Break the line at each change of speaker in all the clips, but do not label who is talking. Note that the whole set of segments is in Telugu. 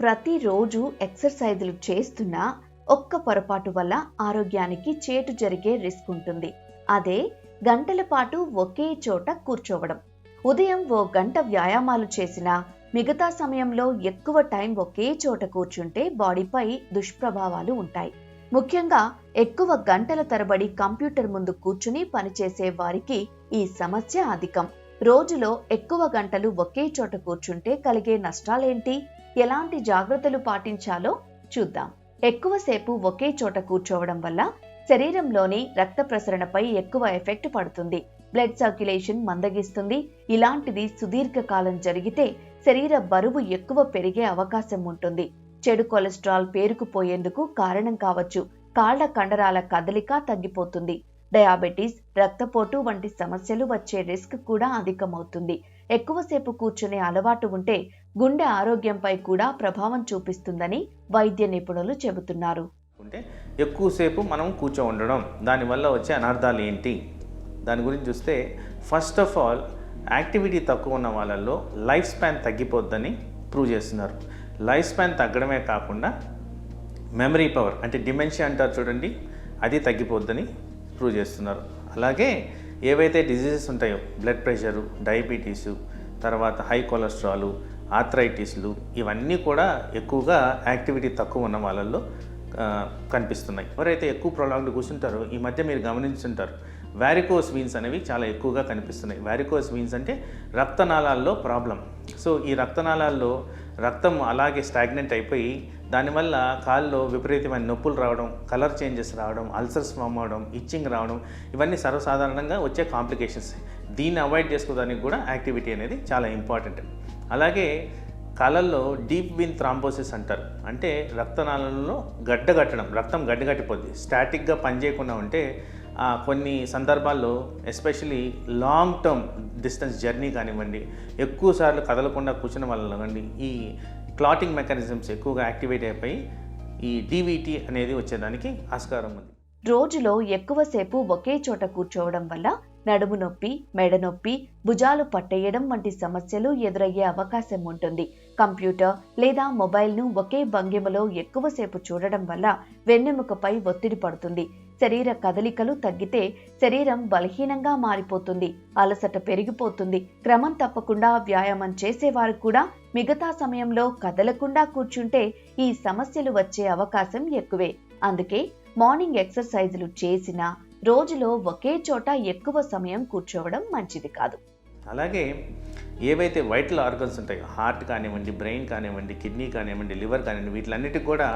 ప్రతిరోజు ఎక్సర్సైజులు చేస్తున్నా ఒక్క పొరపాటు వల్ల ఆరోగ్యానికి చేటు జరిగే రిస్క్ ఉంటుంది. అదే గంటల పాటు ఒకే చోట కూర్చోవడం. ఉదయం ఓ గంట వ్యాయామాలు చేసినా మిగతా సమయంలో ఎక్కువ టైం ఒకే చోట కూర్చుంటే బాడీపై దుష్ప్రభావాలు ఉంటాయి. ముఖ్యంగా ఎక్కువ గంటల తరబడి కంప్యూటర్ ముందు కూర్చుని పనిచేసే వారికి ఈ సమస్య అధికం. రోజులో ఎక్కువ గంటలు ఒకే చోట కూర్చుంటే కలిగే నష్టాలేంటి, ఎలాంటి జాగ్రత్తలు పాటించాలో చూద్దాం. ఎక్కువసేపు ఒకే చోట కూర్చోవడం వల్ల శరీరంలోని రక్త ప్రసరణపై ఎక్కువ ఎఫెక్ట్ పడుతుంది. బ్లడ్ సర్క్యులేషన్ మందగిస్తుంది. ఇలాంటిది సుదీర్ఘకాలం జరిగితే శరీర బరువు ఎక్కువ పెరిగే అవకాశం ఉంటుంది. చెడు కొలెస్ట్రాల్ పేరుకుపోయేందుకు కారణం కావచ్చు. కాళ్ల కండరాల కదలిక తగ్గిపోతుంది. డయాబెటీస్, రక్తపోటు వంటి సమస్యలు వచ్చే రిస్క్ కూడా అధికమవుతుంది. ఎక్కువసేపు కూర్చునే అలవాటు ఉంటే గుండె ఆరోగ్యంపై కూడా ప్రభావం చూపిస్తుందని వైద్య నిపుణులు చెబుతున్నారు.
ఎక్కువసేపు మనం కూర్చో ఉండడం దానివల్ల వచ్చే అనర్థాలు ఏంటి, దాని గురించి చూస్తే ఫస్ట్ ఆఫ్ ఆల్ యాక్టివిటీ తక్కువ ఉన్న వాళ్ళల్లో లైఫ్ స్పాన్ తగ్గిపోద్దని ప్రూవ్ చేస్తున్నారు. లైఫ్ స్పాన్ తగ్గడమే కాకుండా మెమరీ పవర్ అంటే డిమెన్షియా అంటారు చూడండి, అది తగ్గిపోద్దని ప్రూవ్ చేస్తున్నారు. అలాగే ఏవైతే డిజీజెస్ ఉంటాయో బ్లడ్ ప్రెషరు, డయాబెటీసు, తర్వాత హై కొలెస్ట్రాలు, ఆర్థరైటిస్లు, ఇవన్నీ కూడా ఎక్కువగా యాక్టివిటీ తక్కువ ఉన్న వాళ్ళల్లో కనిపిస్తున్నాయి. ఎవరైతే ఎక్కువ ప్రొలాంగ్డ్ కూర్చుంటారో ఈ మధ్య మీరు గమనించుంటారు, వారికోస్ వీన్స్ అనేవి చాలా ఎక్కువగా కనిపిస్తున్నాయి. వారికోస్ వీన్స్ అంటే రక్తనాళాల్లో ప్రాబ్లం. సో ఈ రక్తనాళాల్లో రక్తం అలాగే స్టాగ్నెంట్ అయిపోయి దానివల్ల కాల్లో విపరీతమైన నొప్పులు రావడం, కలర్ చేంజెస్ రావడం, అల్సర్స్ ఫామ్ అవడం, ఇచ్చింగ్ రావడం, ఇవన్నీ సర్వసాధారణంగా వచ్చే కాంప్లికేషన్స్. దీన్ని అవాయిడ్ చేసుకోవడానికి కూడా యాక్టివిటీ అనేది చాలా ఇంపార్టెంట్. అలాగే కాళ్ళల్లో డీప్ వెయిన్ థ్రాంబోసిస్ అంటారు. అంటే రక్తనాళాలలో గడ్డగట్టడం, రక్తం గడ్డగట్టిపోద్ది. స్టాటిక్గా పనిచేయకుండా ఉంటే కొన్ని సందర్భాల్లో especially long term distance journey కానివ్వండి, ఎక్కువసార్లు కదలకుండా కూర్చున్న వల్ల కానివ్వండి, ఈ క్లాటింగ్ మెకానిజమ్స్ ఎక్కువగా యాక్టివేట్ అయిపోయి ఈ డీవీటీ అనేది వచ్చేదానికి ఆస్కారం ఉంది.
రోజులో ఎక్కువసేపు ఒకే చోట కూర్చోవడం వల్ల నడుము నొప్పి, మెడ నొప్పి, భుజాలు పట్టేయడం వంటి సమస్యలు ఎదురయ్యే అవకాశం ఉంటుంది. కంప్యూటర్ లేదా మొబైల్ను ఒకే భంగిమలో ఎక్కువసేపు చూడడం వల్ల వెన్నెముకపై ఒత్తిడి పడుతుంది. శరీర కదలికలు తగ్గితే శరీరం బలహీనంగా మారిపోతుంది. అలసట పెరిగిపోతుంది. క్రమం తప్పకుండా వ్యాయామం చేసేవారు కూడా మిగతా సమయంలో కదలకుండా కూర్చుంటే ఈ సమస్యలు వచ్చే అవకాశం ఎక్కువే. అందుకే మార్నింగ్ ఎక్సర్సైజులు చేసినా రోజులో ఒకే చోట ఎక్కువ సమయం కూర్చోవడం మంచిది కాదు.
అలాగే ఏవైతే వైటల్ ఆర్గన్స్ ఉంటాయో, హార్ట్ కానివ్వండి, బ్రెయిన్ కానివ్వండి, కిడ్నీ కానివ్వండి, లివర్ కానివ్వండి, వీటిలన్నిటికీ కూడా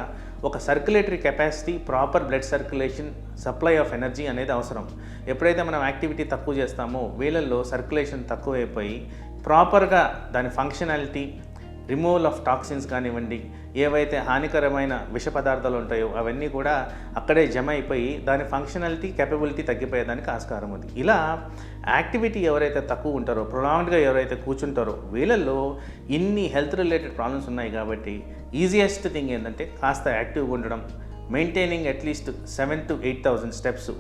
ఒక circulatory capacity, proper blood circulation, supply of energy అనేది అవసరం. ఎప్పుడైతే మనం యాక్టివిటీ తక్కువ చేస్తామో వీళ్ళల్లో సర్క్యులేషన్ తక్కువైపోయి ప్రాపర్గా దాని ఫంక్షనాలిటీ, రిమూవల్ ఆఫ్ టాక్సిన్స్ కానివ్వండి, ఏవైతే హానికరమైన విష పదార్థాలు ఉంటాయో అవన్నీ కూడా అక్కడే జమ అయిపోయి దాని ఫంక్షనాలిటీ, కేపబిలిటీ తగ్గిపోయేదానికి ఆస్కారం ఉంది. ఇలా యాక్టివిటీ ఎవరైతే తక్కువ ఉంటారో, ప్రొలాంగ్డ్గా ఎవరైతే కూర్చుంటారో వీళ్ళల్లో ఇన్ని హెల్త్ రిలేటెడ్ ప్రాబ్లమ్స్ ఉన్నాయి. కాబట్టి ఈజియెస్ట్ థింగ్ ఏంటంటే కాస్త యాక్టివ్గా ఉండడం, maintaining at least 7,000 to 8,000 steps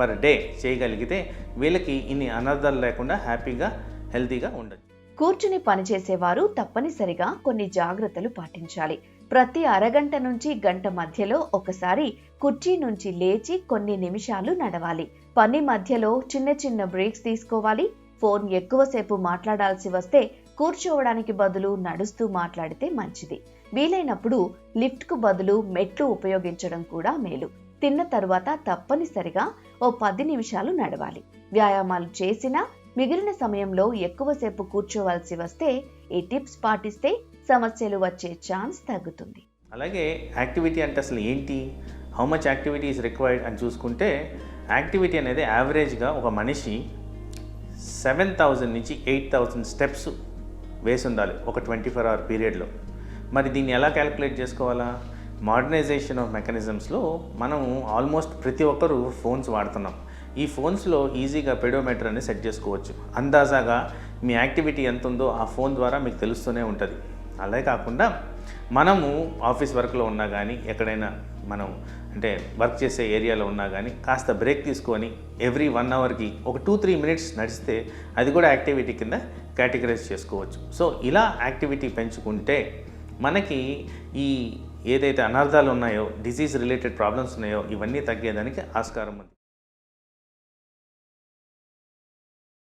per day చేయగలిగితే వీళ్ళకి ఇన్ని అనర్థాలు లేకుండా హ్యాపీగా, హెల్తీగా ఉండొచ్చు.
కూర్చుని పనిచేసేవారు తప్పనిసరిగా కొన్ని జాగ్రత్తలు పాటించాలి. ప్రతి అరగంట నుంచి గంట మధ్యలో ఒకసారి కుర్చీ నుంచి లేచి కొన్ని నిమిషాలు నడవాలి. పని మధ్యలో చిన్న చిన్న బ్రేక్స్ తీసుకోవాలి. ఫోన్ ఎక్కువసేపు మాట్లాడాల్సి వస్తే కూర్చోవడానికి బదులు నడుస్తూ మాట్లాడితే మంచిది. వీలైనప్పుడు లిఫ్ట్కు బదులు మెట్లు ఉపయోగించడం కూడా మేలు. తిన్న తరువాత తప్పనిసరిగా ఓ 10 నిమిషాలు నడవాలి. వ్యాయామాలు చేసినా మిగిలిన సమయంలో ఎక్కువసేపు కూర్చోవలసి వస్తే ఈ టిప్స్ పాటిస్తే సమస్యలు వచ్చే ఛాన్స్ తగ్గుతుంది.
అలాగే యాక్టివిటీ అంటే అసలు ఏంటి, how much activity is required అని చూసుకుంటే యాక్టివిటీ అనేది యావరేజ్గా ఒక మనిషి 7,000 నుంచి 8,000 స్టెప్స్ వేసి ఉండాలి ఒక 24-hour పీరియడ్లో. మరి దీన్ని ఎలా క్యాలిక్యులేట్ చేసుకోవాలా? మోడర్నైజేషన్ ఆఫ్ మెకానిజమ్స్లో మనం ఆల్మోస్ట్ ప్రతి ఒక్కరూ ఫోన్స్ వాడుతున్నాం. ఈ ఫోన్స్లో ఈజీగా పెడోమీటర్ అని సెట్ చేసుకోవచ్చు. అందాజాగా మీ యాక్టివిటీ ఎంత ఉందో ఆ ఫోన్ ద్వారా మీకు తెలుస్తూనే ఉంటుంది. అలాగే కాకుండా మనము ఆఫీస్ వర్క్లో ఉన్నా కానీ, ఎక్కడైనా మనం అంటే వర్క్ చేసే ఏరియాలో ఉన్నా కానీ కాస్త బ్రేక్ తీసుకొని ఎవ్రీ 1 అవర్కి ఒక 2-3 మినిట్స్ నడిస్తే అది కూడా యాక్టివిటీ కింద కేటగరైజ్ చేసుకోవచ్చు. సో ఇలా యాక్టివిటీ పెంచుకుంటే మనకి ఈ ఏదైతే అనర్థాలు ఉన్నాయో, డిసీజ్ రిలేటెడ్ ప్రాబ్లమ్స్ ఉన్నాయో, ఇవన్నీ తగ్గేదానికి ఆస్కారం ఉంది.